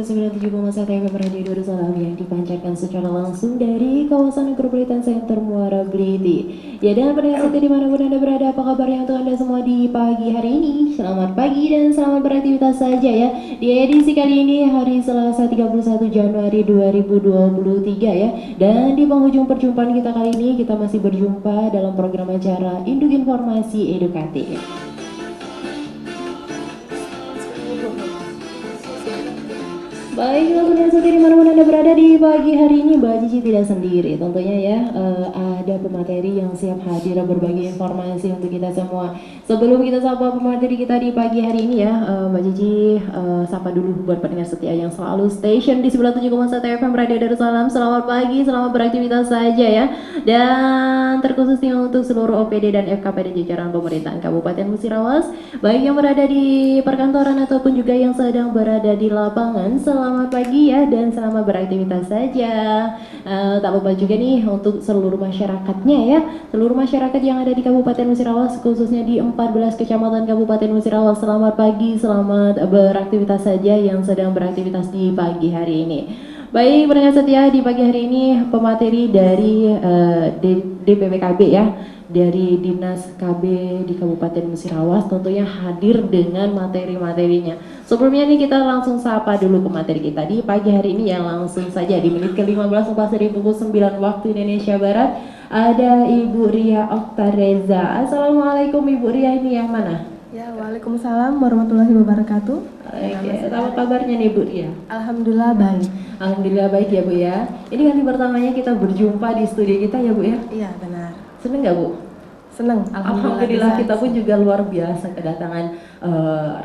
107,1 FM Radio Darussalam yang dipancarkan secara langsung dari kawasan Metropolitan Center Muara Bliti. Ya, dan pendengar setia dimanapun Anda berada, apa kabarnya untuk Anda semua di pagi hari ini? Selamat pagi dan selamat beraktivitas saja ya. Di edisi kali ini hari Selasa 31 Januari 2023 ya. Dan di penghujung perjumpaan kita kali ini kita masih berjumpa dalam program acara Induk Informasi Edukatif. Baiklah pendengar setia dimanapun Anda berada di pagi hari ini, Mbak Cici tidak sendiri tentunya ya. Ada pemateri yang siap hadir berbagi informasi untuk kita semua. Sebelum kita sapa pemateri kita di pagi hari ini ya, Mbak Cici sapa dulu buat pendengar setia yang selalu station di 97,1 FM Radio Darussalam. Selamat pagi, selamat beraktivitas saja ya. Dan terkhususnya untuk seluruh OPD dan FKP dan jajaran pemerintahan Kabupaten Musirawas, baik yang berada di perkantoran ataupun juga yang sedang berada di lapangan. Selamat pagi ya dan selamat beraktivitas saja. Tak lupa juga nih untuk seluruh masyarakatnya ya, seluruh masyarakat yang ada di Kabupaten Musirawas, khususnya di 14 kecamatan Kabupaten Musirawas. Selamat pagi, selamat beraktivitas saja yang sedang beraktivitas di pagi hari ini. Baik pendengar setia, di pagi hari ini pemateri dari DPPKB ya, dari Dinas KB di Kabupaten Musirawas tentunya hadir dengan materi-materinya. Sebelumnya nih kita langsung sapa dulu pemateri kita di pagi hari ini yang langsung saja di menit ke-15 dari pukul 9 waktu Indonesia Barat. Ada Ibu Ria Oktareza. Assalamualaikum Ibu Ria, ini yang mana? Ya, waalaikumsalam warahmatullahi wabarakatuh. Oke, apa kabarnya nih Bu Ria? Alhamdulillah baik. Alhamdulillah baik ya Bu ya. Ini kali pertamanya kita berjumpa di studio kita ya Bu ya? Iya benar. Seneng nggak Bu? Seneng. Alhamdulillah kita pun juga luar biasa kedatangan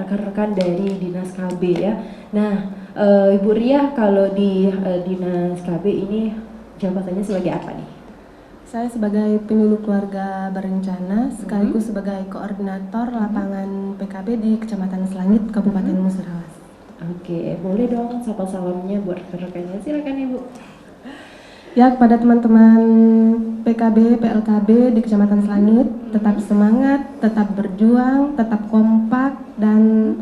rekan-rekan dari Dinas KB ya. Nah, Ibu Ria kalau di Dinas KB ini jabatannya sebagai apa nih? Saya sebagai penyuluh keluarga berencana sekaligus sebagai koordinator lapangan PKB di Kecamatan Selangit, Kabupaten Musirawas. Oke, boleh dong sapa salamnya buat rekan-rekannya, silakan Ibu. Ya, kepada teman-teman PKB, PLKB di Kecamatan Selangit, tetap semangat, tetap berjuang, tetap kompak dan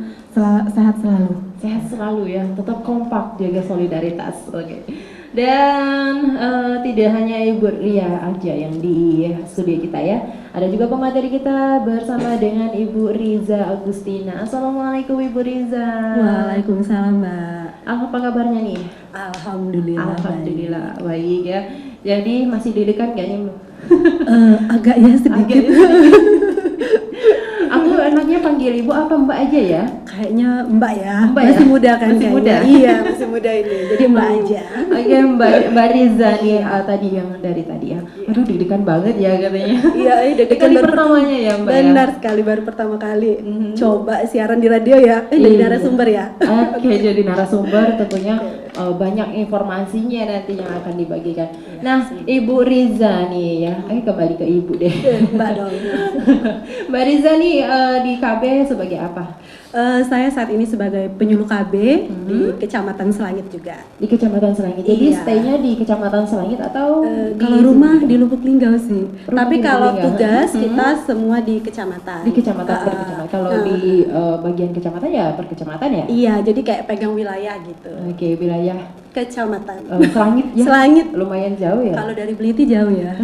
sehat selalu. Sehat selalu ya, tetap kompak, jaga solidaritas. Oke. Dan tidak hanya Ibu Ria aja yang di studio kita ya, ada juga pemateri kita bersama dengan Ibu Riza Agustina. Assalamualaikum Ibu Riza. Waalaikumsalam Mbak. Apa kabarnya nih? Alhamdulillah baik ya. Jadi masih deg-degan kayaknya? Agak ya sedikit. Aku enaknya panggil Ibu apa Mbak aja ya? Kayaknya Mbak ya. Mbak masih ya? muda kan? Masih kayaknya. muda? Iya masih muda ini. Jadi Mbak aja. Oke Mbak Riza nih tadi yang dari tadi ya. Aduh deg-degan banget ya katanya. Iya, deg-degan Kali baru pertamanya ya Mbak. Benar sekali, baru pertama kali coba siaran di radio ya. Jadi Iya. narasumber ya. Oke, jadi narasumber tentunya banyak informasinya nanti yang akan dibagikan. Nah, Ibu Riza nih ya. Kembali ke Ibu deh. Mbak dong. Mbak Riza nih di KB sebagai apa? Saya saat ini sebagai penyuluh KB di Kecamatan Selangit juga. Di Kecamatan Selangit. Jadi Iya. stay-nya di Kecamatan Selangit atau kalau rumah di Lubuk Linggau sih. Rumah Tapi di Lubuk kalau Linggau. tugas kita semua di kecamatan. Di kecamatan per kecamatan. Kalau di bagian kecamatan ya per kecamatan ya? Iya, jadi kayak pegang wilayah gitu. Oke, wilayah Kecamatan. Selangit ya. Selangit. Lumayan jauh ya. Kalau dari Bliti jauh ya.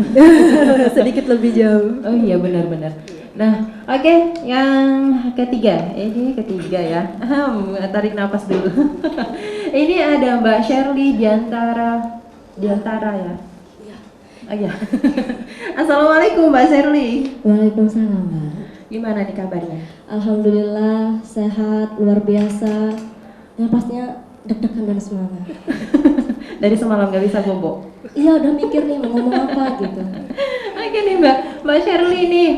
Sedikit lebih jauh. Oh iya benar-benar. Nah, oke, yang ketiga. Ini ketiga ya. Tarik nafas dulu. Ini ada Mbak Shirley Diantara ya. Iya. Oh iya. Assalamualaikum Mbak Shirley. Waalaikumsalam Mbak. Gimana nih kabarnya? Alhamdulillah sehat luar biasa. Yang pastinya deg-degan dan semangat. Dari semalam gak bisa bobo. Iya udah mikir nih mau ngomong apa gitu. Oke nih Mbak Shirley nih.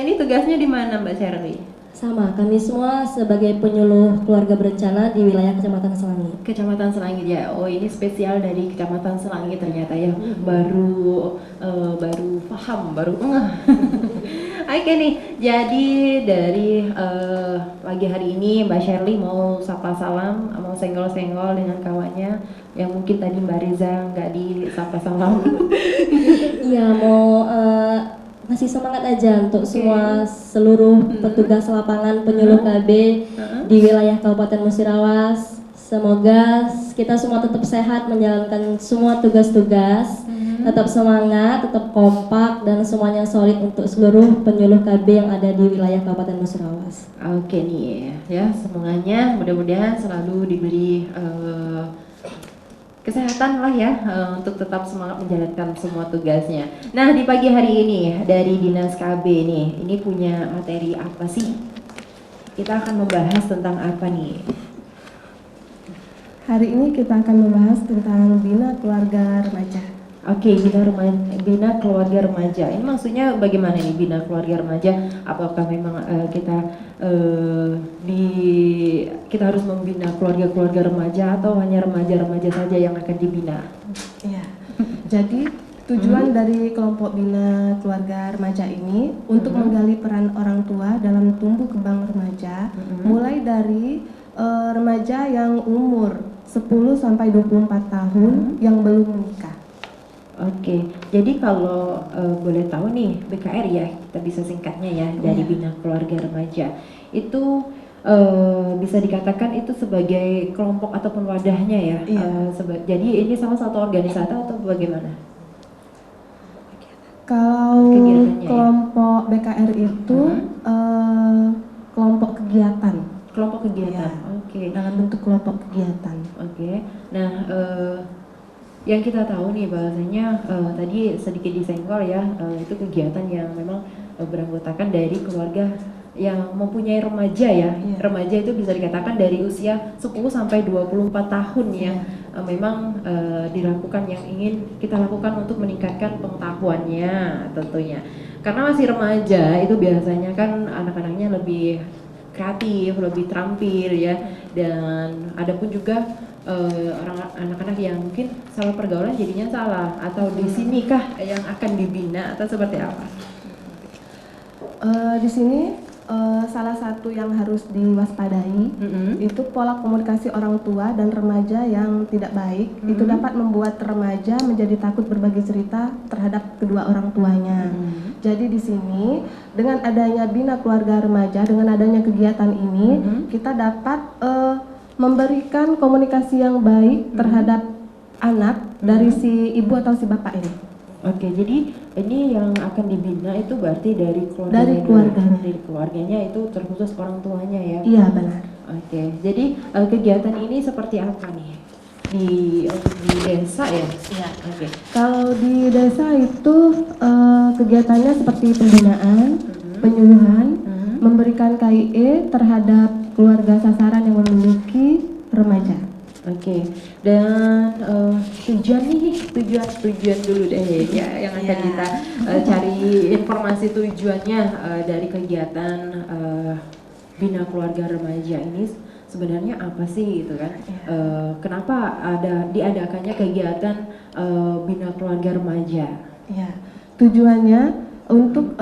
Ini tugasnya di mana Mbak Shirley? Sama, kami semua sebagai penyuluh keluarga berencana di wilayah Kecamatan Selangit. Kecamatan Selangit ya. Oh ini spesial dari Kecamatan Selangit ternyata ya. Baru paham, baru Oke nih. Jadi dari pagi hari ini Mbak Shirley mau sapa salam, mau senggol-senggol dengan kawannya yang mungkin tadi Mbak Riza nggak disapa salam. Iya mau ngasih semangat aja untuk semua seluruh petugas lapangan penyuluh KB di wilayah Kabupaten Musirawas. Semoga kita semua tetap sehat menjalankan semua tugas-tugas, tetap semangat, tetap kompak, dan semuanya solid untuk seluruh penyuluh KB yang ada di wilayah Kabupaten Musirawas. Oke nih ya, semuanya mudah-mudahan selalu diberi kesehatan lah ya untuk tetap semangat menjalankan semua tugasnya. Nah, di pagi hari ini dari Dinas KB nih, ini punya materi apa sih? Kita akan membahas tentang apa nih? Hari ini kita akan membahas tentang bina keluarga remaja. Oke, bina keluarga remaja. Ini maksudnya bagaimana nih bina keluarga remaja? Apakah memang kita harus membina keluarga-keluarga remaja atau hanya remaja-remaja saja yang akan dibina? Iya. Jadi tujuan dari kelompok bina keluarga remaja ini untuk menggali peran orang tua dalam tumbuh kembang remaja, mulai dari remaja yang umur 10 sampai 24 tahun yang belum menikah. Oke, jadi kalau boleh tahu nih BKR ya, kita bisa singkatnya ya dari Bina Keluarga Remaja itu bisa dikatakan itu sebagai kelompok ataupun wadahnya ya. Jadi ini salah satu organisasi atau bagaimana? Kalau Kegiatannya kelompok BKR itu kelompok kegiatan. Kelompok kegiatan. Oke. Dalam bentuk kelompok kegiatan. Oke. Nah, yang kita tahu nih bahasanya tadi sedikit disenggol ya, itu kegiatan yang memang beranggotakan dari keluarga yang mempunyai remaja ya. Remaja itu bisa dikatakan dari usia 10 sampai 24 tahun ya. Memang dilakukan yang ingin kita lakukan untuk meningkatkan pengetahuannya tentunya. Karena masih remaja itu biasanya kan anak-anaknya lebih kreatif, lebih terampil ya, dan ada pun juga anak-anak yang mungkin salah pergaulan jadinya salah, atau di sini kah yang akan dibina atau seperti apa? Di sini salah satu yang harus diwaspadai itu pola komunikasi orang tua dan remaja yang tidak baik itu dapat membuat remaja menjadi takut berbagi cerita terhadap kedua orang tuanya. Jadi di sini dengan adanya bina keluarga remaja, dengan adanya kegiatan ini kita dapat memberikan komunikasi yang baik terhadap anak dari si ibu atau si bapak ini. Oke, jadi ini yang akan dibina itu berarti dari keluarganya. Dari keluarganya. Dari keluarganya itu terkhusus orang tuanya ya. Iya benar. Oke, jadi kegiatan ini seperti apa nih di desa ya? Iya. Oke. Kalau di desa itu kegiatannya seperti pembinaan, penyuluhan, memberikan KIE terhadap keluarga sasaran yang memiliki remaja. Oke, dan tujuan dulu deh ya yang akan kita cari informasi tujuannya dari kegiatan Bina Keluarga Remaja ini sebenarnya apa sih gitu kan? Kenapa diadakannya kegiatan Bina Keluarga Remaja? Ya, tujuannya untuk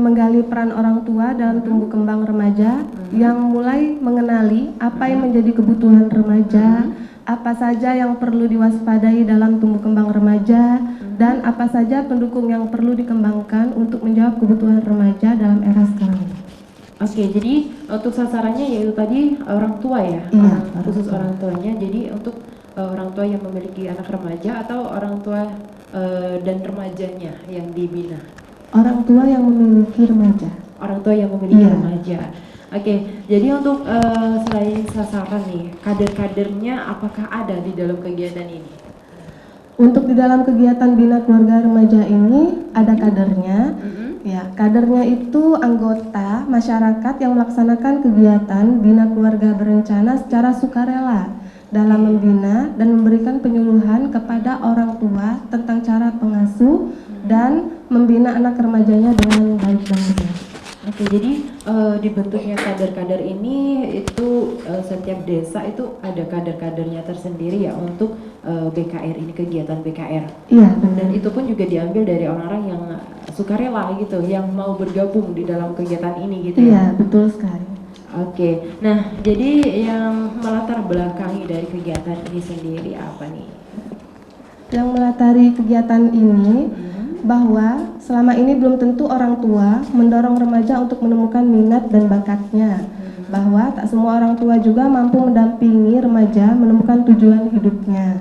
menggali peran orang tua dalam tumbuh kembang remaja yang mulai mengenali apa yang menjadi kebutuhan remaja, apa saja yang perlu diwaspadai dalam tumbuh kembang remaja, dan apa saja pendukung yang perlu dikembangkan untuk menjawab kebutuhan remaja dalam era sekarang ini. Oke, jadi untuk sasarannya yaitu tadi orang tua ya, khusus orang tuanya. Jadi untuk orang tua yang memiliki anak remaja atau orang tua dan remajanya yang dibina? Orang tua yang memiliki remaja. Orang tua yang memiliki remaja. Oke, jadi untuk selain sasaran nih, kader-kadernya apakah ada di dalam kegiatan ini? Untuk di dalam kegiatan Bina Keluarga Remaja ini ada kadernya. Ya, kadernya itu anggota masyarakat yang melaksanakan kegiatan Bina Keluarga Berencana secara sukarela dalam membina dan memberikan penyuluhan kepada orang tua tentang cara pengasuh dan membina anak remajanya dengan baik dan benar. Oke, jadi dibentuknya kader-kader ini itu setiap desa itu ada kader-kadernya tersendiri ya untuk BKR ini, kegiatan BKR. Iya, benar. Dan itu pun juga diambil dari orang-orang yang sukarela gitu, yang mau bergabung di dalam kegiatan ini gitu ya. Iya, betul sekali. Oke, nah jadi yang melatar belakangi dari kegiatan ini sendiri apa nih? Yang melatari kegiatan ini bahwa selama ini belum tentu orang tua mendorong remaja untuk menemukan minat dan bakatnya. bahwa tak semua orang tua juga mampu mendampingi remaja menemukan tujuan hidupnya,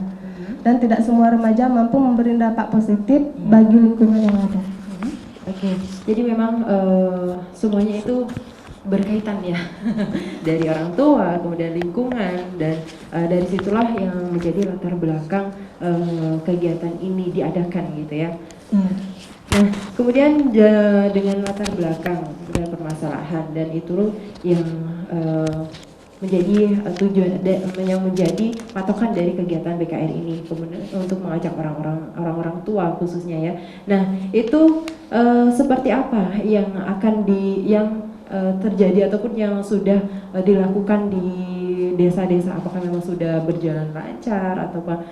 dan tidak semua remaja mampu memberi dampak positif bagi lingkungan yang ada. Oke, jadi memang semuanya itu berkaitan ya dari orang tua, kemudian lingkungan, dan dari situlah yang menjadi latar belakang kegiatan ini diadakan gitu ya. Nah, kemudian dengan latar belakang dan permasalahan, dan itu yang menjadi tujuan yang menjadi patokan dari kegiatan BKR ini, kemudian untuk mengajak orang-orang tua khususnya ya. Nah, itu seperti apa yang akan terjadi ataupun yang sudah dilakukan di desa-desa? Apakah memang sudah berjalan lancar ataukah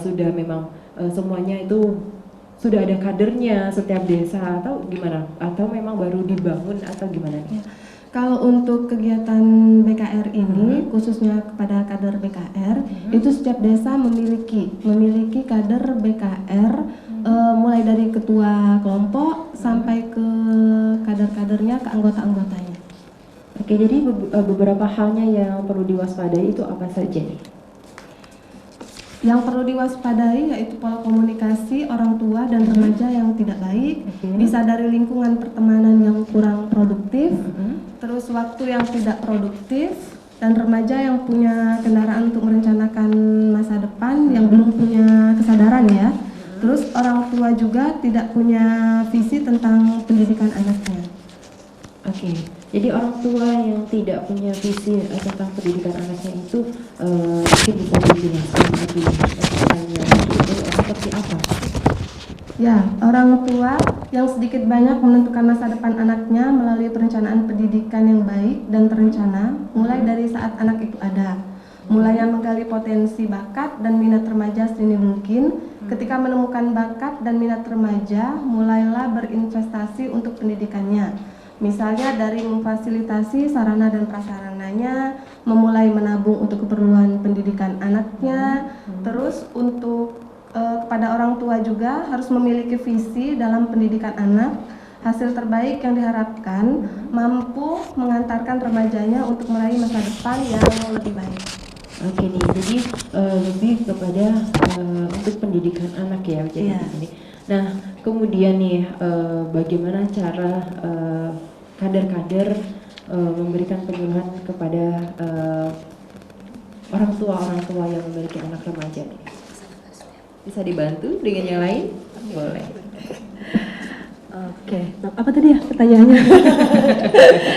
sudah memang semuanya itu sudah ada kadernya setiap desa, atau gimana? Atau memang baru dibangun atau gimana nih? Kalau untuk kegiatan BKR ini, khususnya kepada kader BKR, itu setiap desa memiliki kader BKR, mulai dari ketua kelompok sampai ke kader-kadernya, ke anggota-anggotanya. Oke, jadi beberapa halnya yang perlu diwaspadai itu apa saja nih? Yang perlu diwaspadai yaitu pola komunikasi orang tua dan remaja yang tidak baik, bisa dari lingkungan pertemanan yang kurang produktif, terus waktu yang tidak produktif, dan remaja yang punya kendaraan untuk merencanakan masa depan yang belum punya kesadaran ya. Terus orang tua juga tidak punya visi tentang pendidikan anaknya. Oke, jadi orang tua yang tidak punya visi tentang pendidikan anaknya itu mungkin bisa dijelaskan lebih detailnya itu seperti apa? Ya, orang tua yang sedikit banyak menentukan masa depan anaknya melalui perencanaan pendidikan yang baik dan terencana mulai dari saat anak itu ada. Mulai menggali potensi bakat dan minat remaja sedini mungkin. Ketika menemukan bakat dan minat remaja, mulailah berinvestasi untuk pendidikannya. Misalnya dari memfasilitasi sarana dan prasarananya, memulai menabung untuk keperluan pendidikan anaknya, terus untuk kepada orang tua juga harus memiliki visi dalam pendidikan anak. Hasil terbaik yang diharapkan mampu mengantarkan remajanya untuk meraih masa depan yang lebih baik. Oke nih, jadi lebih kepada untuk pendidikan anak ya, jadi ini. Nah, kemudian nih bagaimana cara kader-kader memberikan penyuluhan kepada orang tua yang memiliki anak remaja nih? Bisa dibantu dengan yang lain? Boleh. Oke, nah, apa tadi ya pertanyaannya?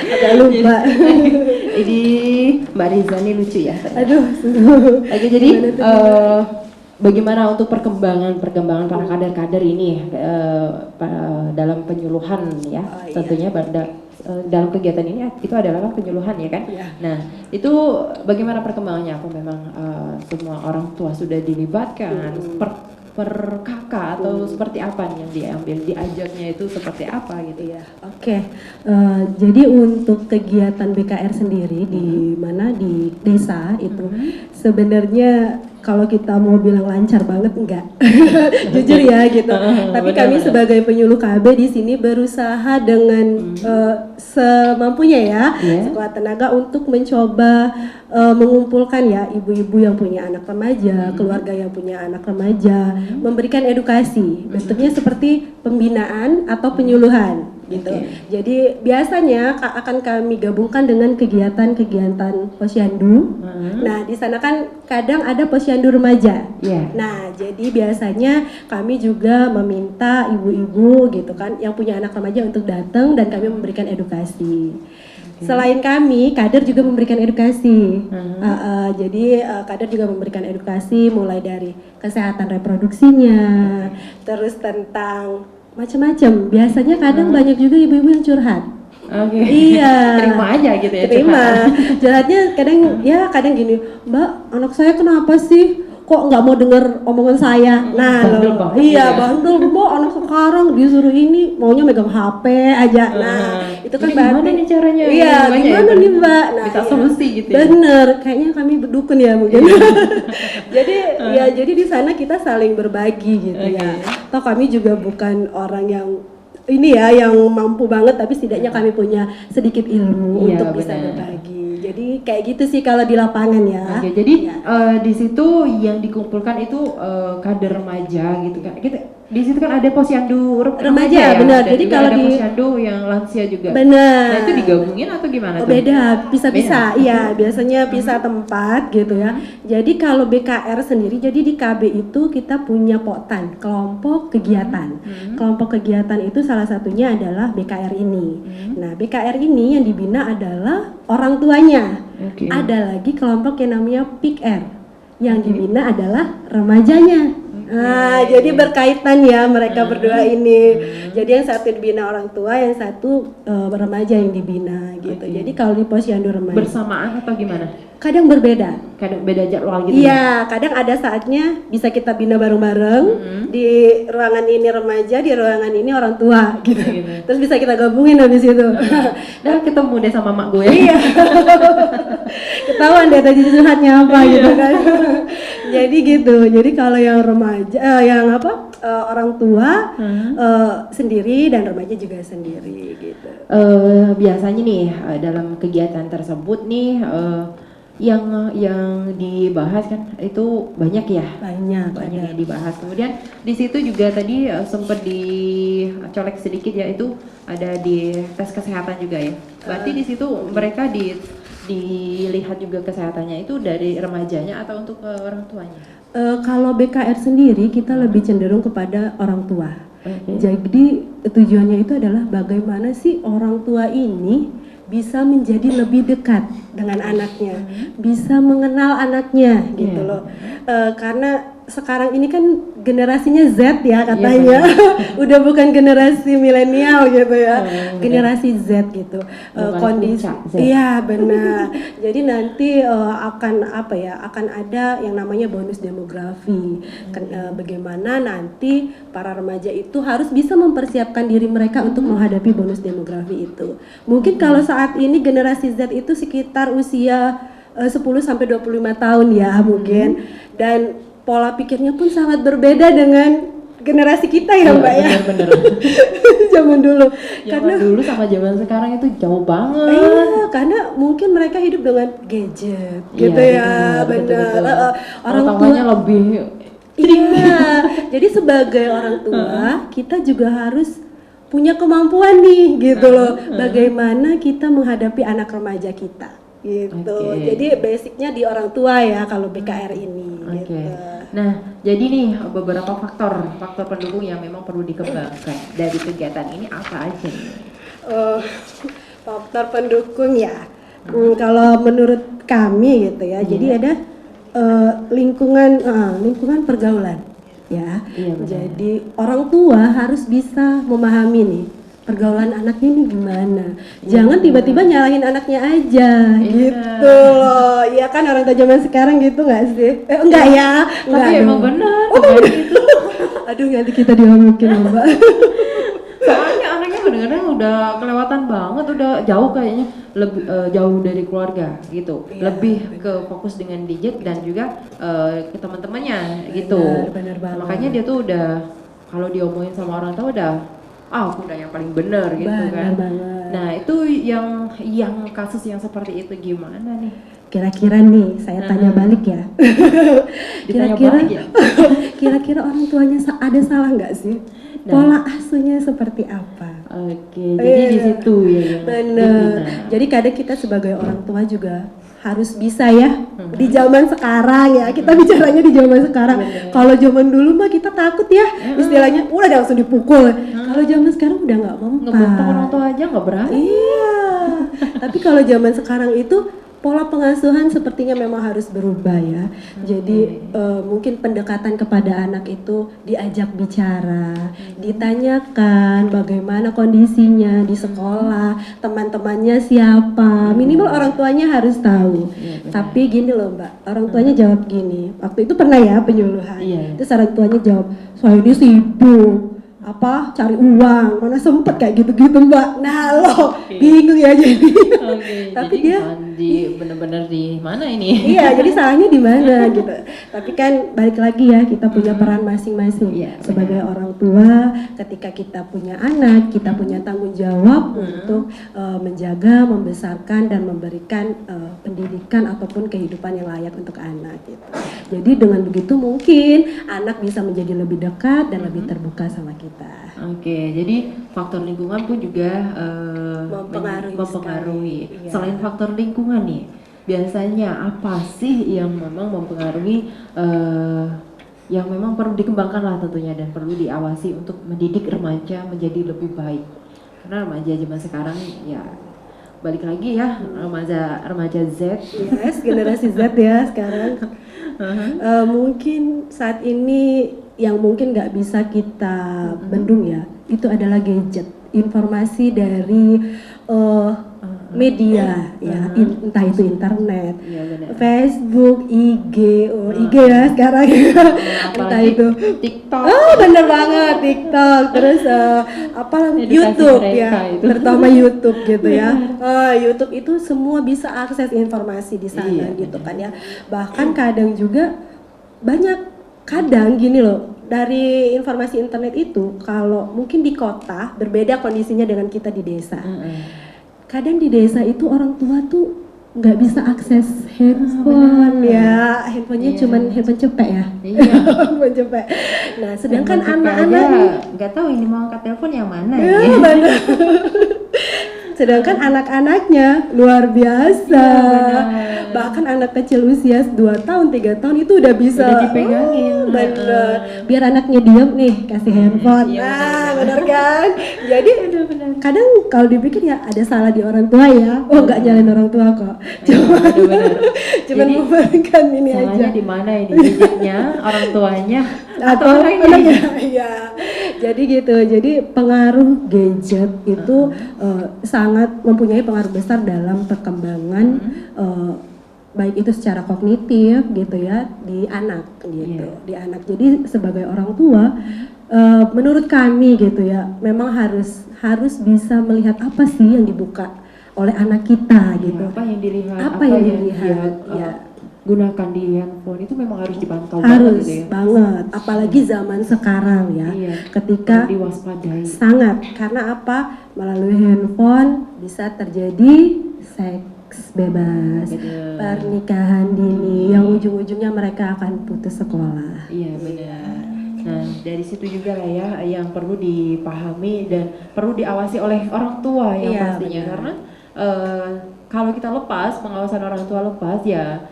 Agak lupa. Ini Mbak Riza nih lucu ya. Aduh. Oke, jadi bagaimana untuk perkembangan para kader-kader ini dalam penyuluhan ya? Tentunya dalam kegiatan ini itu adalah kan penyuluhan ya kan? Iya. Nah, itu bagaimana perkembangannya? Apa memang semua orang tua sudah dilibatkan? Per kakak atau seperti apa nih yang diajaknya itu seperti apa gitu ya? Oke, jadi untuk kegiatan BKR sendiri di mana di desa itu sebenarnya kalau kita mau bilang lancar banget enggak, jujur ya gitu. Tapi kami sebagai penyuluh KB di sini berusaha dengan semampunya ya, sekuat tenaga untuk mencoba mengumpulkan ya ibu-ibu yang punya anak remaja, keluarga yang punya anak remaja, memberikan edukasi. Bentuknya seperti pembinaan atau penyuluhan gitu. Jadi biasanya akan kami gabungkan dengan kegiatan-kegiatan posyandu. Nah, di sana kan kadang ada posyandu remaja. Nah, jadi biasanya kami juga meminta ibu-ibu gitu kan yang punya anak remaja untuk datang dan kami memberikan edukasi. Selain kami, kader juga memberikan edukasi. Jadi kader juga memberikan edukasi mulai dari kesehatan reproduksinya, terus tentang macam-macam. Biasanya kadang banyak juga ibu-ibu yang curhat. Iya. Terima aja gitu ya. Terima. Curhatnya kadang gini, Mbak, anak saya kenapa sih? Kok nggak mau denger omongan saya? Nah, bandel Mbak, anak sekarang disuruh ini maunya megang HP aja. Nah, itu kan gimana nih caranya? Iya, gimana nih Mbak? Nah, bisa solusi gitu ya. Bener, kayaknya kami berdukun ya mungkin. Jadi di sana kita saling berbagi gitu ya. Toh kami juga bukan orang yang ini ya yang mampu banget, tapi setidaknya kami punya sedikit ilmu untuk bisa berbagi. Jadi kayak gitu sih kalau di lapangan ya. Oke, jadi Ya. di situ yang dikumpulkan itu kader remaja gitu kan. Di situ kan ada posyandu Remaja, ya, benar. dan Jadi juga kalau ada di- posyandu yang lansia juga. Benar. Nah, itu digabungin atau gimana Oh, tuh? beda, bisa-bisa. Beda? Iya, biasanya pisah tempat gitu ya. Jadi kalau BKR sendiri, jadi di KB itu kita punya POKTAN, kelompok kegiatan. Kelompok kegiatan itu salah satunya adalah BKR ini. Nah, BKR ini yang dibina adalah orang tuanya. Oke. Ada lagi kelompok yang namanya PIKR, yang dibina adalah remajanya. Nah, jadi berkaitan ya mereka berdua ini. Jadi yang satu dibina orang tua, yang satu remaja yang dibina gitu. Oke. Jadi kalau di posyandu remaja Bersamaan atau gimana? kadang berbeda. Kadang beda jadwal gitu. Iya, kadang ada saatnya bisa kita bina bareng-bareng di ruangan ini remaja, di ruangan ini orang tua gitu. Gitu. Terus bisa kita gabungin habis itu. Nah, ketemu deh sama mak gue. Iya. Ketahuan deh tadi curhatnya apa gitu kan. Jadi gitu. Jadi kalau yang remaja yang orang tua sendiri dan remaja juga sendiri gitu. Biasanya nih dalam kegiatan tersebut nih yang dibahas kan itu banyak ya. Banyak Yang dibahas. Kemudian di situ juga tadi sempat dicolek sedikit ya, itu ada di tes kesehatan juga ya. Berarti di situ mereka dilihat juga kesehatannya itu dari remajanya atau untuk orang tuanya? Kalau BKR sendiri kita lebih cenderung kepada orang tua. Oke. Jadi tujuannya itu adalah bagaimana sih orang tua ini bisa menjadi lebih dekat dengan anaknya, bisa mengenal anaknya gitu Iya. loh. Karena sekarang ini kan generasinya Z ya katanya, udah bukan generasi milenial gitu ya, generasi Z gitu. Bukan Kondisi, puncak Z. iya benar. Jadi nanti akan ada yang namanya bonus demografi. Bagaimana nanti para remaja itu harus bisa mempersiapkan diri mereka untuk menghadapi bonus demografi itu. Mungkin kalau saat ini generasi Z itu sekitar usia 10 sampai 25 tahun ya mungkin, dan pola pikirnya pun sangat berbeda dengan generasi kita ya Mbak ya. Bener-bener. Zaman dulu. Zaman dulu sama zaman sekarang itu jauh banget. Iya, karena mungkin mereka hidup dengan gadget gitu ya, benar. Orang tua Orangtuanya lebih iya. Jadi sebagai orang tua, kita juga harus punya kemampuan nih gitu loh. Bagaimana kita menghadapi anak remaja kita gitu. Oke. Jadi basicnya di orang tua ya kalau BKR ini Oke. gitu. Nah, jadi nih beberapa faktor pendukung yang memang perlu dikembangkan dari kegiatan ini apa aja nih? Faktor pendukung ya. Kalau menurut kami gitu ya. Jadi ada lingkungan pergaulan ya. Iya, benar. Jadi orang tua harus bisa memahami nih pergaulan anaknya ini gimana. Jangan tiba-tiba nyalahin anaknya aja gitu loh. Iya kan orang tua zaman sekarang gitu nggak sih? Enggak ya. Enggak Tapi emang dong. benar. Aduh nanti kita diomekin loh, Mbak. Soalnya anaknya kadang-kadang udah kelewatan banget, udah jauh kayaknya, lebih jauh dari keluarga gitu. Iya, Lebih ke fokus dengan gadget dan juga ke teman-temannya gitu. Benar banget. Makanya dia tuh udah kalau diomongin sama orang tua udah aku udah yang paling bener gitu Benar kan. banget. Nah, itu yang kasus yang seperti itu gimana nih? Kira-kira nih saya tanya balik ya. Ditanya Kira-kira balik ya? kira-kira orang tuanya ada salah nggak sih? Nah. Pola asuhnya seperti apa? Oke, jadi di situ ya yang Bener. dibina. Jadi kadang kita sebagai orang tua juga harus bisa ya di zaman sekarang ya, kita bicaranya di zaman sekarang. Kalau zaman dulu mah kita takut ya, istilahnya udah langsung dipukul. Kalau zaman sekarang udah nggak mempan. Ngebentak orang tua aja nggak berani. Iya. Tapi kalau zaman sekarang itu pola pengasuhan sepertinya memang harus berubah ya. Jadi mungkin pendekatan kepada anak itu diajak bicara, ditanyakan bagaimana kondisinya di sekolah, teman-temannya siapa. Minimal orang tuanya harus tahu. Tapi gini loh Mbak, orang tuanya jawab gini. Waktu itu pernah ya penyuluhan. Iya. Terus orang tuanya jawab, "Saya ini sibuk." cari uang, mana sempet kayak gitu-gitu Mbak. Nah lo bingung ya jadi. Tapi jadi dia bener-bener di mana ini? iya, jadi salahnya di mana gitu. Tapi kan balik lagi ya, kita punya peran masing-masing. Iya, Sebagai orang tua, ketika kita punya anak, kita punya tanggung jawab untuk menjaga, membesarkan dan memberikan pendidikan ataupun kehidupan yang layak untuk anak gitu. Jadi dengan begitu mungkin anak bisa menjadi lebih dekat dan lebih terbuka sama kita. Oke, jadi faktor lingkungan pun juga Mempengaruhi mempengaruhi. sekali, iya. Selain faktor lingkungan nih, biasanya apa sih yang memang mempengaruhi yang memang perlu dikembangkan lah tentunya dan perlu diawasi untuk mendidik remaja menjadi lebih baik. Karena remaja zaman sekarang ya balik lagi ya remaja Z. Yes, generasi Z ya sekarang. Mungkin saat ini yang mungkin nggak bisa kita bendung ya, itu adalah gadget, informasi dari media ya, entah itu internet, Iya, benar. Facebook, IG, IG ya sekarang, entah Apalagi itu TikTok. Oh bener banget TikTok, terus Edukasi YouTube mereka ya, itu. terutama YouTube gitu ya. YouTube itu semua bisa akses informasi di sana Iya, gitu kan ya. Bahkan kadang juga kadang gini loh, dari informasi internet itu kalau mungkin di kota berbeda kondisinya dengan kita di desa. Kadang di desa itu orang tua tuh nggak bisa akses handphone ya, handphonenya cuman handphone cepek ya. Iya. Handphone cepek. Nah, sedangkan Handphone cepet anak-anak aja nggak tahu ini mau angkat telepon yang mana ya, ya. bener. Sedangkan anak-anaknya luar biasa. Bahkan anak kecil usia 2 tahun, 3 tahun itu udah bisa Udah dipegangin. bener. Biar anaknya diem nih, kasih handphone. Iya, Nah, bener kan? Jadi kadang kalau dipikir ya ada salah di orang tua ya. Oh, nggak nyalain orang tua kok. Cuman Jadi, memberikan ini salahnya aja. di mana ini? Gadgetnya, orang tuanya, Atau anaknya. Iya. Jadi gitu. Jadi pengaruh gadget itu sangat mempunyai pengaruh besar dalam perkembangan baik itu secara kognitif gitu ya di anak gitu. Iya. Di anak. Jadi sebagai orang tua menurut kami gitu ya, memang harus bisa melihat apa sih yang dibuka oleh anak kita gitu. apa yang dilihat, Apa yang dilihat, dia, ya. gunakan di handphone itu memang harus dipantau banget Harus gitu ya. banget, apalagi zaman sekarang ya, Iya. ketika Diwaspadai. sangat, karena apa? Melalui handphone bisa terjadi seks bebas, Betul. pernikahan dini, yang ujung-ujungnya mereka akan putus sekolah. Iya benar. Nah dari situ juga lah ya yang perlu dipahami dan perlu diawasi oleh orang tua yang Iya, pastinya benar. karena kalau kita lepas pengawasan orang tua lepas ya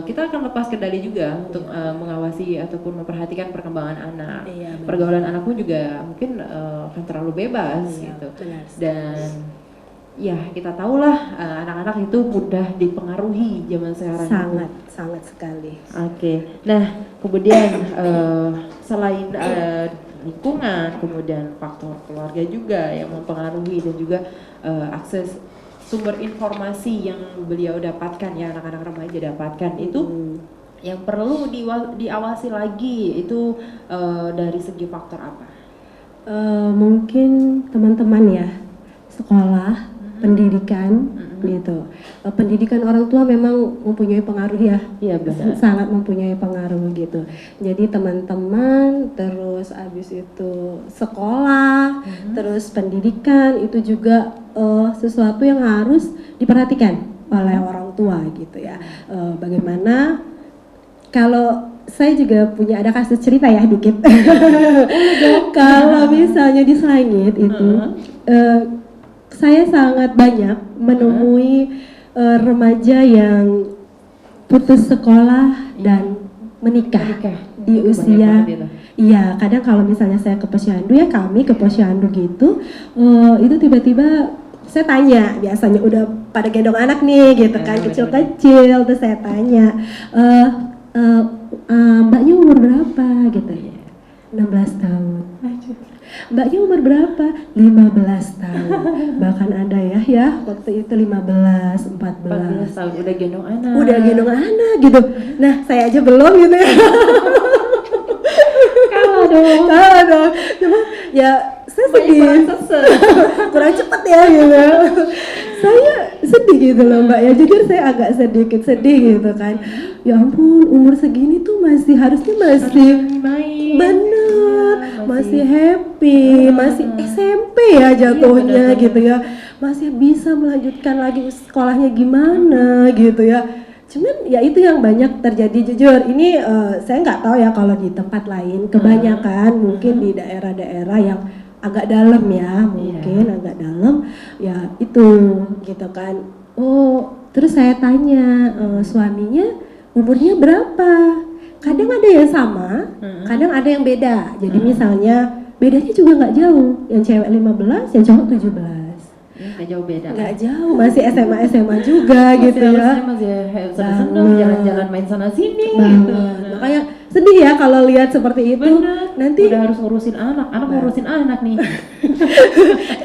kita akan lepas kendali juga untuk mengawasi ataupun memperhatikan perkembangan anak. Iya, benar. Pergaulan anak pun juga mungkin akan terlalu bebas Iya, gitu. benar. Dan ya kita tahulah anak-anak itu mudah dipengaruhi zaman sekarang. Sangat sekali. Oke, nah kemudian selain lingkungan, kemudian faktor keluarga juga yang mempengaruhi dan juga akses sumber informasi yang beliau dapatkan ya anak-anak remaja dapatkan itu yang perlu diawasi lagi itu dari segi faktor apa? Mungkin teman-teman ya, sekolah, pendidikan gitu. Pendidikan orang tua memang mempunyai pengaruh ya. Iya benar. Sangat mempunyai pengaruh gitu. Jadi teman-teman, terus abis itu sekolah, terus pendidikan itu juga sesuatu yang harus diperhatikan oleh orang tua gitu ya. Bagaimana kalau saya juga punya ada kasus cerita ya dikit. Kalau misalnya di Selangit itu saya sangat banyak menemui remaja yang putus sekolah dan menikah di usia. Iya, kadang kalau misalnya saya ke Posyandu ya kami ke Posyandu gitu, itu tiba-tiba saya tanya, biasanya udah pada gendong anak nih gitu kan, kecil-kecil, terus saya tanya, mbaknya umur berapa gitu ya, 16 tahun. Mbaknya umur berapa? 15 tahun. Bahkan ada ya waktu itu 15, 14 tahun udah gendong anak. Udah gendong anak gitu. Nah, saya aja belum gitu ya. Kalah dong. Cuma Ya saya sedih, kurang cepat ya gitu. Saya sedih gitu loh Mbak ya, jujur saya agak sedikit sedih gitu kan. Ya ampun, umur segini tuh harusnya masih main. bener, Ya, masih happy, masih SMP ya jatuhnya bener-bener. gitu ya, masih bisa melanjutkan lagi sekolahnya gimana gitu ya. Cuman ya itu yang banyak terjadi jujur. Ini saya nggak tahu ya kalau di tempat lain, kebanyakan mungkin di daerah-daerah yang agak dalam ya, mungkin agak dalam ya itu gitu kan. Oh, terus saya tanya suaminya umurnya berapa? Kadang ada yang sama, kadang ada yang beda. Jadi misalnya bedanya juga nggak jauh, yang cewek 15, yang cowok 17. Nggak jauh beda. Nggak jauh, masih SMA juga gitu ya. Masih seneng jalan-jalan main sana sini gitu. Makanya sedih ya kalau lihat seperti itu. Bener. Nanti Udah harus ngurusin anak ngurusin anak nih.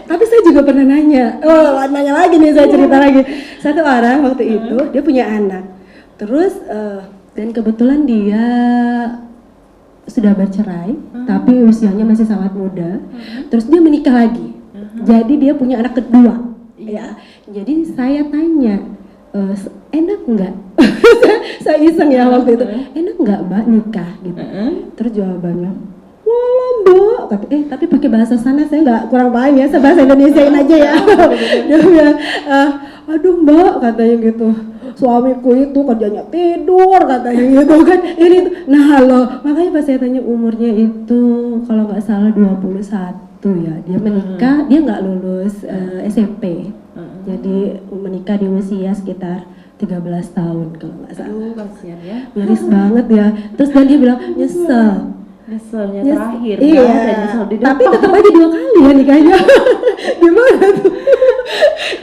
tapi saya juga pernah nanya. Oh, nanya lagi nih, saya cerita lagi. Satu orang waktu itu dia punya anak. Terus dan kebetulan dia sudah bercerai, tapi usianya masih sangat muda. Terus dia menikah lagi. Jadi dia punya anak kedua. Ya. Jadi saya tanya, enak nggak? Saya iseng ya waktu itu. Enak nggak Mbak nikah gitu? Terus jawabannya, wah Mbak, kata, tapi pakai bahasa sana saya nggak kurang paham ya, bahasa Indonesiain aja ya. Dia bilang, aduh Mbak, katanya gitu, suamiku itu kerjanya tidur, katanya gitu kan. Ini tuh, nah loh, makanya pas saya tanya umurnya itu kalau nggak salah 21 ya, dia menikah, dia nggak lulus SMP, jadi menikah di usia sekitar 13 tahun kalau nggak salah. Kasihan ya. Miris banget ya. Terus dan dia bilang nyesel. Nyeselnya terakhir. Iya. Nggak ada nyesel di Tapi depan. tetap aja 2 kali ya nikahnya. Gimana tuh?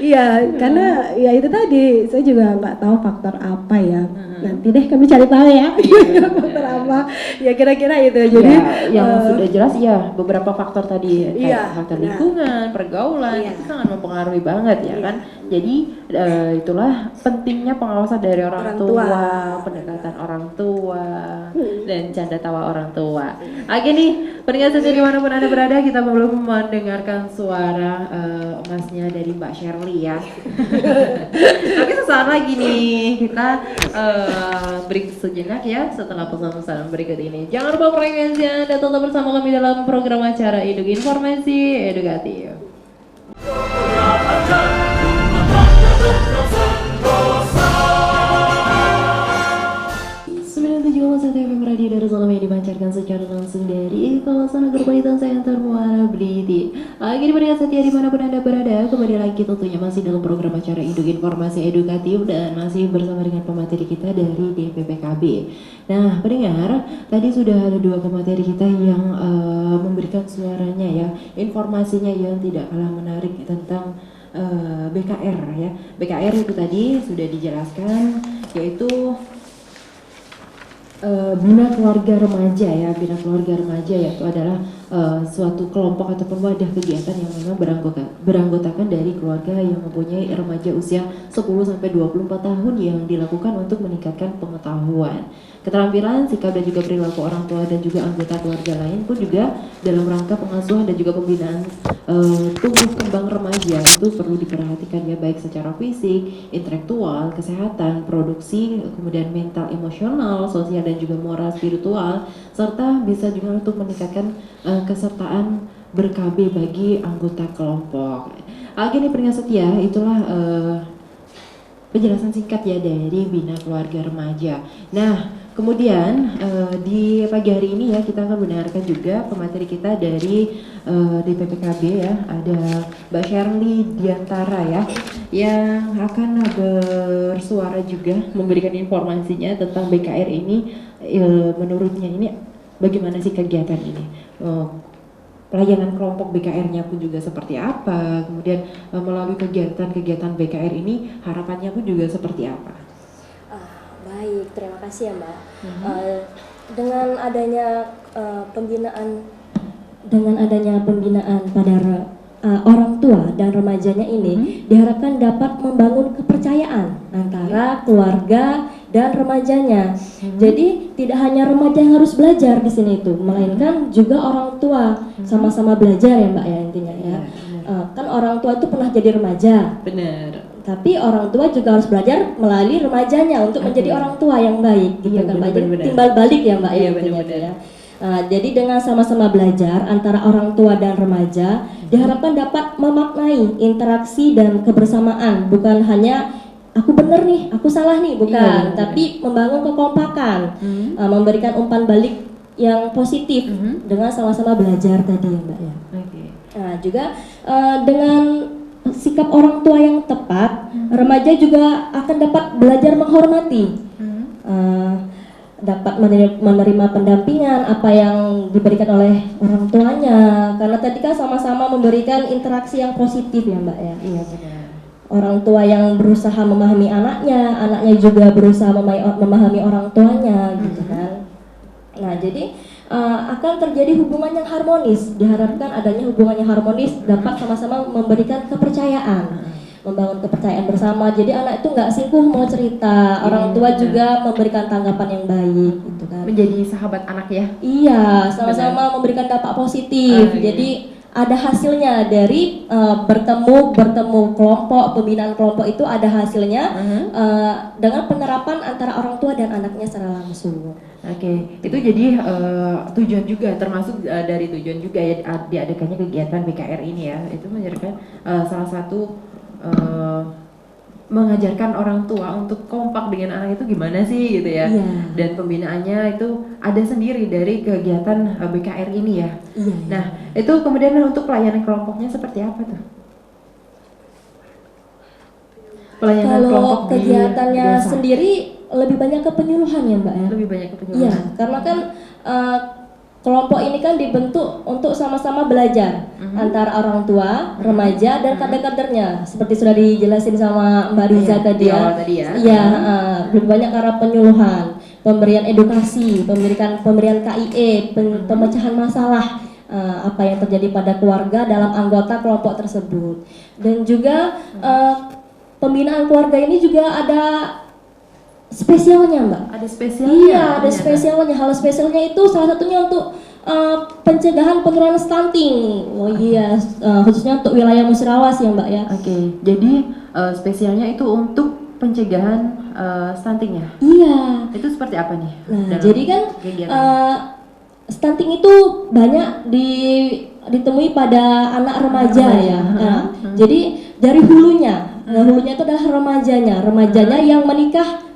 Iya, karena ya itu tadi saya juga nggak tahu faktor apa ya. Nanti deh kami cari tahu ya. Faktor apa? Ya kira-kira itu. Jadi ya, yang sudah jelas ya beberapa faktor tadi kayak Iya, faktor benar. lingkungan, pergaulan Iya. itu sangat mempengaruhi banget ya kan. Jadi itulah pentingnya pengawasan dari orang Orang tua, tua. pendekatan orang tua dan canda tawa orang tua. Oke nih, pendengar setia dimanapun Anda berada, kita belum mendengarkan suara emasnya dari Mbak Shirley ya. Tapi sesaat lagi nih kita break sejenak ya setelah pesan-pesan berikut ini. Jangan lupa frekuensi Anda tetap bersama kami dalam program acara Eduk Informasi Edukatif. 97,1 FM Radio Darussalam yang dipancarkan secara langsung dari kawasan Agropolitan Center Muara Bliti. Lagi di pendengar setia dimanapun Anda berada, kembali lagi tentunya masih dalam program acara Induk Informasi Edukatif dan masih bersama dengan pemateri kita dari DPPKB. Nah, pendengar, tadi sudah ada 2 pemateri kita yang memberikan suaranya ya, informasinya yang tidak kalah menarik tentang BKR ya. BKR itu tadi sudah dijelaskan, yaitu Bina Keluarga Remaja ya. Bina Keluarga Remaja yaitu adalah suatu kelompok ataupun wadah kegiatan yang memang beranggotakan dari keluarga yang mempunyai remaja usia 10-24 tahun yang dilakukan untuk meningkatkan pengetahuan, keterampilan, sikap dan juga perilaku orang tua dan juga anggota keluarga lain pun juga dalam rangka pengasuhan dan juga pembinaan tumbuh kembang remaja itu perlu diperhatikan ya, baik secara fisik, intelektual, kesehatan, produksi, kemudian mental, emosional, sosial dan juga moral spiritual, serta bisa juga untuk meningkatkan kesertaan ber-KB bagi anggota kelompok. Gini pendengar setia, itulah penjelasan singkat ya dari Bina Keluarga Remaja. Nah, kemudian di pagi hari ini ya kita akan mendengarkan juga pemateri kita dari DPPKB ya, ada Mbak Shirley Diantara ya, yang akan bersuara juga memberikan informasinya tentang BKR ini. Menurutnya ini bagaimana sih kegiatan ini? Pelayanan kelompok BKR-nya pun juga seperti apa, kemudian melalui kegiatan-kegiatan BKR ini harapannya pun juga seperti apa? Baik, terima kasih ya Mbak. Dengan adanya pembinaan pada orang tua dan remajanya ini diharapkan dapat membangun kepercayaan antara keluarga dan remajanya. Jadi tidak hanya remaja yang harus belajar di sini itu, melainkan juga orang tua sama-sama belajar ya Mbak ya intinya ya. Kan orang tua itu pernah jadi remaja. Benar. Tapi orang tua juga harus belajar melalui remajanya untuk menjadi orang tua yang baik gitu Iya, kan Mbak. Jadi benar-benar. timbal balik ya Mbak Iya, ya intinya benar-benar. ya. Jadi dengan sama-sama belajar antara orang tua dan remaja diharapkan dapat memaknai interaksi dan kebersamaan, bukan hanya aku bener nih, aku salah nih, bukan, Iya, benar. tapi membangun kekompakan, memberikan umpan balik yang positif dengan sama-sama belajar tadi ya Mbak ya. Oke. Nah, juga dengan sikap orang tua yang tepat, remaja juga akan dapat belajar menghormati, dapat menerima pendampingan apa yang diberikan oleh orang tuanya, karena tadi kan sama-sama memberikan interaksi yang positif ya Mbak ya. Iya benar. Orang tua yang berusaha memahami anaknya, anaknya juga berusaha memahami orang tuanya gitu kan. Nah, jadi akan terjadi hubungan yang harmonis. Diharapkan adanya hubungan yang harmonis dapat sama-sama memberikan kepercayaan, membangun kepercayaan bersama. Jadi anak itu nggak singguh mau cerita, orang tua juga memberikan tanggapan yang baik, gitu kan. Menjadi sahabat anak ya. Iya, sama-sama memberikan dampak positif. Iya. Jadi ada hasilnya dari bertemu kelompok, pembinaan kelompok itu ada hasilnya dengan penerapan antara orang tua dan anaknya secara langsung. Oke, itu jadi tujuan juga, termasuk dari tujuan juga ya diadakannya kegiatan BKR ini ya, itu menjadikan salah satu mengajarkan orang tua untuk kompak dengan anak itu gimana sih gitu ya. Iya. Dan pembinaannya itu ada sendiri dari kegiatan BKR ini ya. Iya. Nah, itu kemudian untuk pelayanan kelompoknya seperti apa tuh? Pelayanan Kalau kelompok di kegiatannya desa. sendiri lebih banyak ke penyuluhan ya Mbak ya. Lebih banyak ke Iya, penyuluhan. karena kan kelompok ini kan dibentuk untuk sama-sama belajar antara orang tua, remaja dan kader-kadernya. Seperti sudah dijelasin sama Mbak Riza Iya, tadi di ya. awal tadi ya. Iya, lebih banyak arah penyuluhan, pemberian edukasi, pemberian KIE, pemecahan masalah apa yang terjadi pada keluarga dalam anggota kelompok tersebut. Dan juga pembinaan keluarga ini juga ada spesialnya Mbak. Ada spesialnya. Iya, ada ternyata. spesialnya. Hal spesialnya itu salah satunya untuk pencegahan penurunan stunting. Oh iya, khususnya untuk wilayah Musirawas ya Mbak ya. Oke, jadi spesialnya itu untuk pencegahan stunting ya. Iya. Itu seperti apa nih? Nah, dalam jadi kan kegiatan? stunting itu banyak ditemui pada anak remaja ya. Nah, jadi dari hulunya itu adalah remajanya yang menikah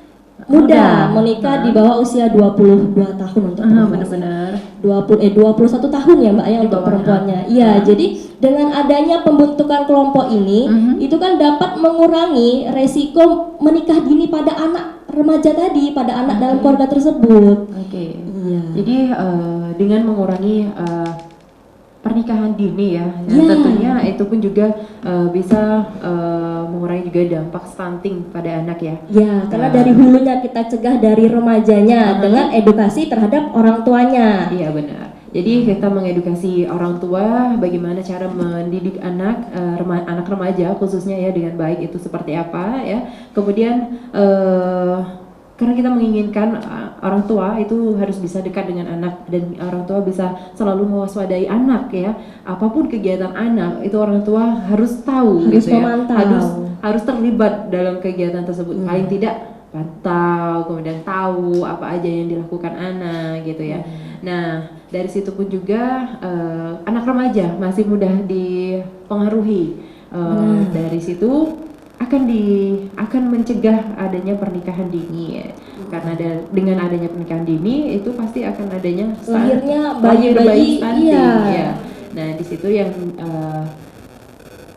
muda, menikah di bawah usia 22 tahun untuk perempuan. Benar-benar. 21 tahun ya Mbak ya Di untuk bawah, perempuannya. Iya, jadi dengan adanya pembentukan kelompok ini itu kan dapat mengurangi resiko menikah dini pada anak remaja tadi, pada anak dalam keluarga tersebut. Oke. Iya. Jadi dengan mengurangi pernikahan dini ya, dan Iya. tentunya itu pun juga bisa mengurangi juga dampak stunting pada anak ya. Ya, karena dari hulunya kita cegah dari remajanya dengan edukasi terhadap orang tuanya. Iya benar. Jadi kita mengedukasi orang tua bagaimana cara mendidik anak anak remaja khususnya ya dengan baik itu seperti apa ya. Kemudian karena kita menginginkan orang tua itu harus bisa dekat dengan anak dan orang tua bisa selalu mewaspadai anak ya. Apapun kegiatan anak itu orang tua harus tahu Harus gitu ya. memantau. Harus terlibat dalam kegiatan tersebut. Paling tidak pantau, kemudian tahu apa aja yang dilakukan anak gitu ya. Nah, dari situ pun juga anak remaja masih mudah dipengaruhi. Dari situ akan mencegah adanya pernikahan dini ya. Karena dengan adanya pernikahan dini itu pasti akan adanya Lahirnya lahir bayi-bayi, stunting iya. ya. Nah, di situ yang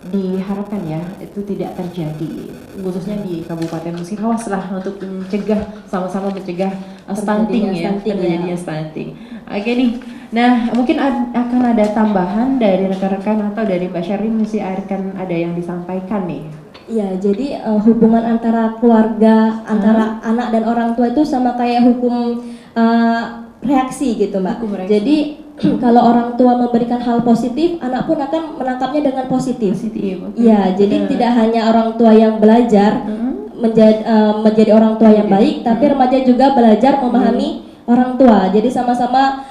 diharapkan ya itu tidak terjadi khususnya di Kabupaten Musirawas lah untuk mencegah sama-sama mencegah stunting ya, terjadinya stunting. Oke nih. Nah, mungkin akan ada tambahan dari rekan-rekan atau dari Mbak Sherlyn mesti akan ada yang disampaikan nih. Iya, jadi hubungan antara keluarga, antara anak dan orang tua itu sama kayak hukum reaksi gitu Mbak. Hukum reaksi. Jadi kalau orang tua memberikan hal positif, anak pun akan menangkapnya dengan positif. Positif. Oke. Iya, jadi tidak hanya orang tua yang belajar menjadi orang tua yang baik, tapi remaja juga belajar memahami orang tua. Jadi sama-sama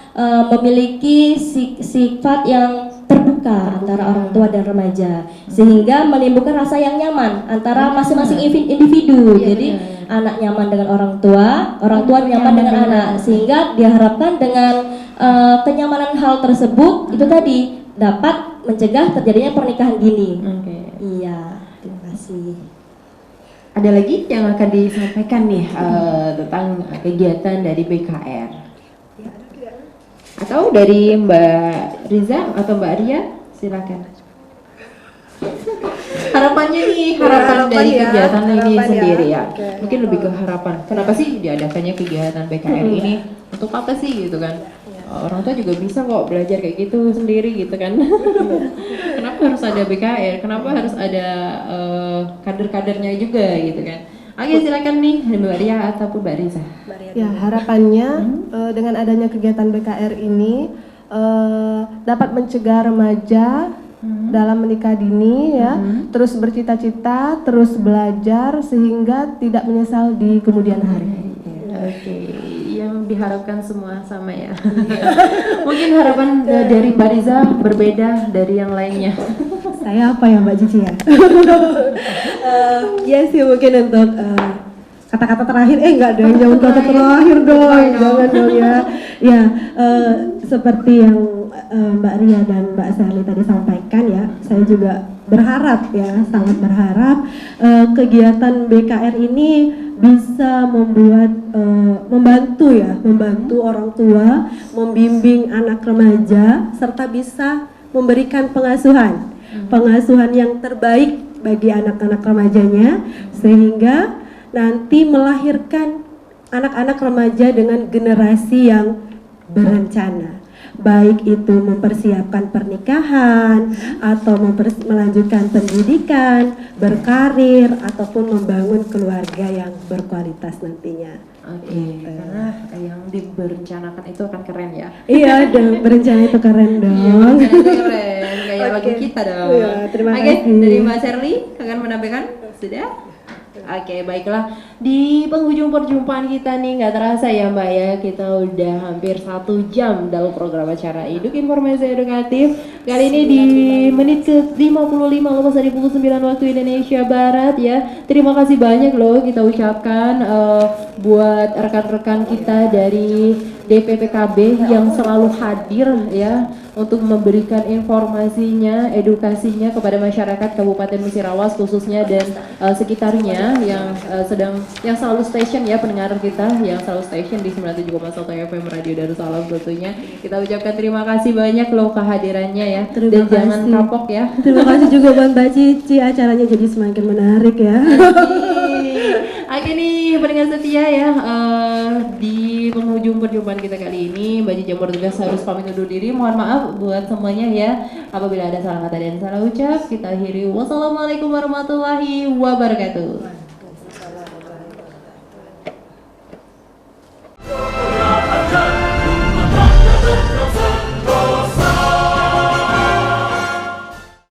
memiliki sifat yang terbuka antara orang tua dan remaja, sehingga menimbulkan rasa yang nyaman antara masing-masing individu. Jadi anak nyaman dengan orang tua nyaman dengan anak, sehingga diharapkan dengan kenyamanan hal tersebut itu tadi dapat mencegah terjadinya pernikahan dini. Iya, terima kasih. Ada lagi yang akan disampaikan nih tentang kegiatan dari BKR? Atau dari Mbak Riza atau Mbak Ria? Silakan. Harapannya nih, harapan dari kegiatan ini sendiri ya. Mungkin lebih ke harapan. Kenapa sih diadakannya kegiatan BKR ini? Untuk apa sih gitu kan? Orang tua juga bisa kok belajar kayak gitu sendiri gitu kan. Kenapa harus ada BKR? Kenapa harus ada kader-kadernya juga gitu kan? Oke, silakan nih Mbak Ria ataupun Mbak Riza. Ya, harapannya dengan adanya kegiatan BKR ini dapat mencegah remaja dalam menikah dini ya, terus bercita-cita, terus belajar sehingga tidak menyesal di kemudian hari. Oke, yang diharapkan semua sama ya. Mungkin harapan dari Mbak Riza berbeda dari yang lainnya. Saya apa ya Mbak Cici ya? Ya sih mungkin untuk kata-kata terakhir, enggak dong, jangan kata terakhir dong, jangan dong ya. Ya, seperti yang Mbak Ria dan Mbak Sally tadi sampaikan ya, saya juga berharap ya, sangat berharap kegiatan BKR ini bisa membantu orang tua, membimbing anak remaja, serta bisa memberikan pengasuhan yang terbaik bagi anak-anak remajanya, sehingga nanti melahirkan anak-anak remaja dengan generasi yang berencana, baik itu mempersiapkan pernikahan atau melanjutkan pendidikan, berkarir, ataupun membangun keluarga yang berkualitas nantinya. Oke, karena yang diberencanakan itu akan keren ya. Iya dong, berencana itu keren dong. Keren, kayak lagu kita dong. Iya, terima Oke, kasih. dari Mbak Sherly akan menambahkan? Sudah? Oke, baiklah. Di penghujung perjumpaan kita nih, nggak terasa ya Mbak ya, kita udah hampir 1 jam dalam program acara Iduk Informasi Edukatif. Kali ini di menit ke 55 lepas dari pukul 9 waktu Indonesia Barat ya. Terima kasih banyak loh kita ucapkan buat rekan-rekan kita dari DPPKB yang selalu hadir ya untuk memberikan informasinya, edukasinya kepada masyarakat Kabupaten Musirawas khususnya dan sekitarnya yang selalu station ya, pendengar kita yang selalu station di 97,1 FM Radio Darussalam tentunya. Kita ucapkan terima kasih banyak loh kehadirannya ya. Dan jangan kapok ya. Terima kasih juga buat Mbak Cici, acaranya jadi semakin menarik ya. Oke nih pendengar setia ya, di penghujung perjumpaan kita kali ini Mbak Cici yang bertugas harus pamit undur diri. Mohon maaf buat semuanya ya apabila ada salah kata dan salah ucap. Kita akhiri, wassalamualaikum warahmatullahi wabarakatuh.